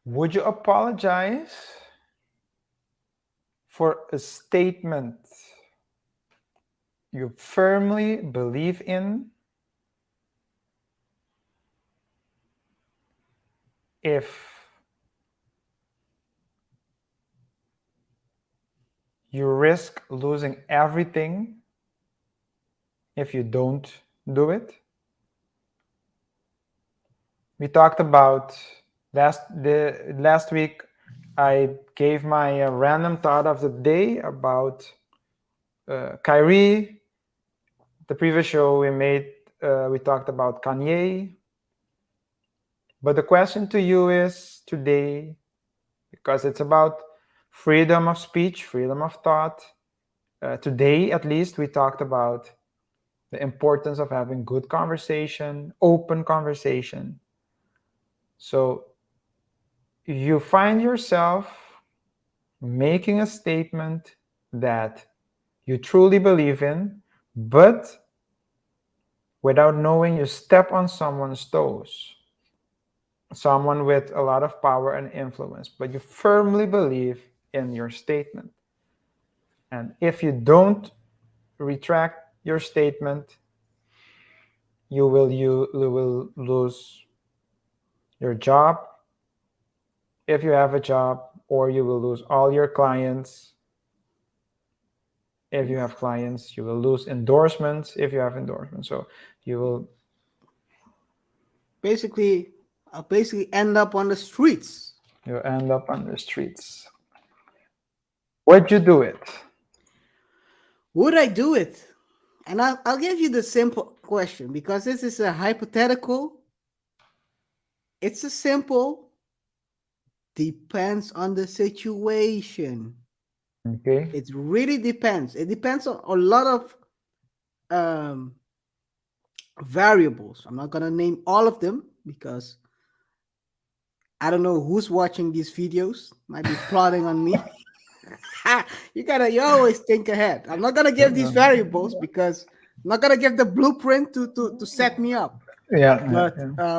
Would you apologize for a statement you firmly believe in if you risk losing everything if you don't do it? We talked about last week. I gave my random thought of the day about KaiR. The previous show we talked about Kanye. But the question to you is today, because it's about freedom of speech, freedom of thought. Today, at least, we talked about the importance of having good conversation, open conversation. So you find yourself making a statement that you truly believe in, but without knowing, you step on someone's toes, someone with a lot of power and influence, but you firmly believe in your statement. And if you don't retract your statement, you will lose your job if you have a job, or you will lose all your clients. If you have clients, you will lose endorsements if you have endorsements. So you will I'll basically end up on the streets. you end up on the streets. Would you do it? Would I do it? And I'll give you the simple question because this is a hypothetical. It's a simple depends on the situation. Okay. It really depends. It depends on a lot of um, variables. I'm not gonna name all of them because I don't know who's watching these videos. Might be plotting on me. You always think ahead. I'm not gonna give these variables because I'm not gonna give the blueprint to set me up. Yeah, yeah,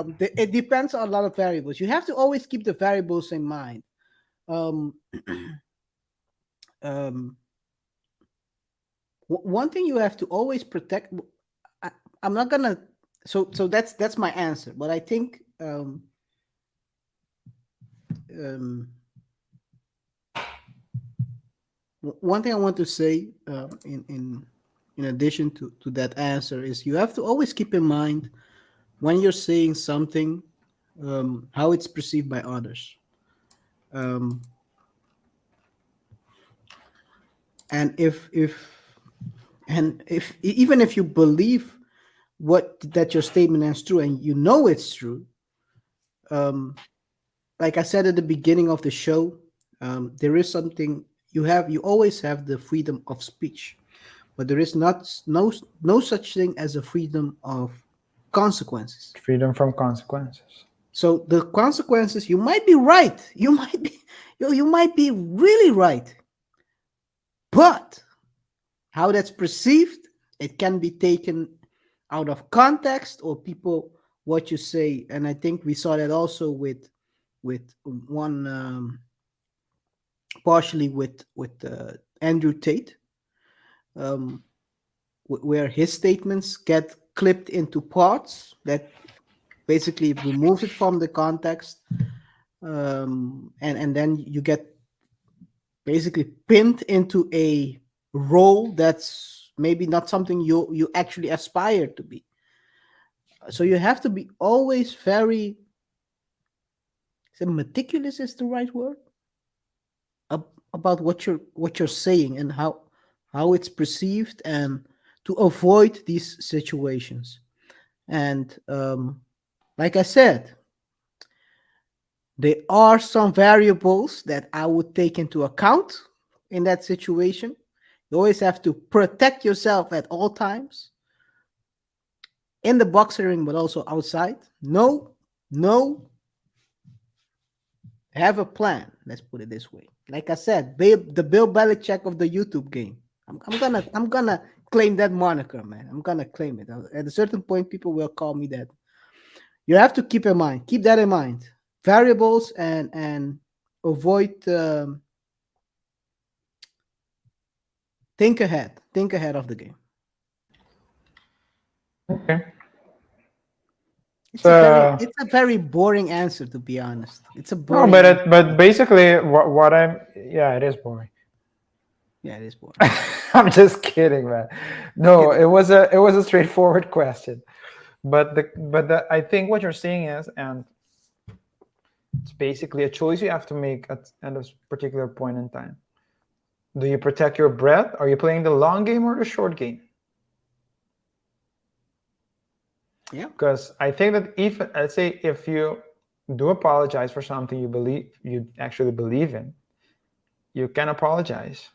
But yeah. it depends on a lot of variables. You have to always keep the variables in mind. Um, um, one thing you have to always protect. I, I'm not gonna. So that's my answer. But I think um, one thing I want to say in addition to that answer is you have to always keep in mind when you're saying something, how it's perceived by others. Um, and if even if you believe what that your statement is true and you know it's true, um, like I said at the beginning of the show, there is something you always have the freedom of speech, but there is not no such thing as a freedom of consequences. Freedom from consequences. So the consequences, you might be right, you might be really right, but how that's perceived, it can be taken out of context or people what you say. And I think we saw that also with one partially with Andrew Tate, um, where his statements get clipped into parts that basically removes it from the context, and then you get basically pinned into a role that's maybe not something you actually aspire to be. So you have to be always very, say, meticulous is the right word, about what you're saying and how it's perceived, and to avoid these situations. And like I said, there are some variables that I would take into account in that situation. You always have to protect yourself at all times in the boxing ring, but also outside. No, have a plan. Let's put it this way. Like I said, the Bill Belichick of the YouTube game. I'm gonna claim that moniker, man. I'm gonna claim it. At a certain point, people will call me that. You have to keep that in mind. variables and avoid think ahead of the game. Okay. It's a very So it's a very boring answer, to be honest. It's a no, boring answer. but basically what I'm, yeah, it is boring. Yeah, it is boring. I'm just kidding, man. Just No, kidding. it was a straightforward question. I think what you're saying is, and it's basically a choice you have to make at a particular point in time. Do you protect your breath? Are you playing the long game or the short game? Yeah. Because I think that if, let's say, if you do apologize for something you actually believe in, you can apologize.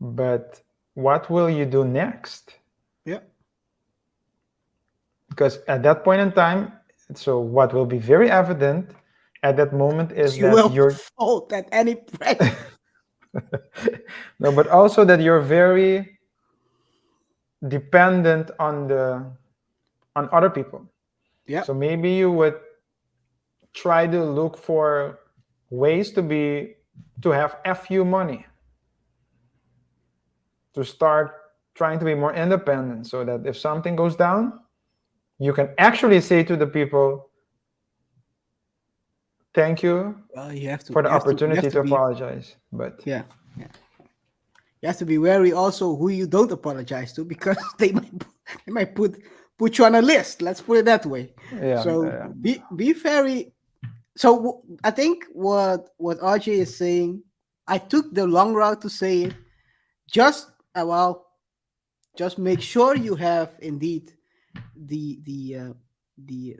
But what will you do next? Yeah. Because at that point in time, so what will be very evident at that moment is You that will you're fold at any price. no, but also that you're very dependent on other people. Yeah. So maybe you would try to look for ways to have fu money, to start trying to be more independent, so that if something goes down, you can actually say to the people, thank you You have to for the you have opportunity to to be apologize. But yeah. Yeah. You have to be wary also who you don't apologize to, because they might put you on a list. Let's put it that way. yeah, So yeah, be very. So I think what RJ is saying, I took the long route to say it. Just well, just make sure you have indeed the the uh, the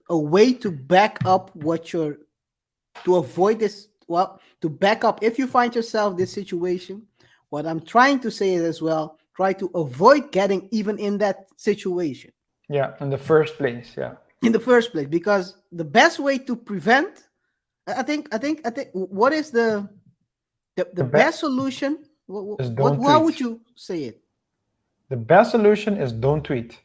a way to back up what you're, to avoid this, well, to back up if you find yourself this situation. What I'm trying to say is as well, try to avoid getting even in that situation yeah, in the first place. Yeah, in the first place, because the best way to prevent, I think what is the the best best solution, is what don't how would tweet. you say it? The best solution is don't tweet.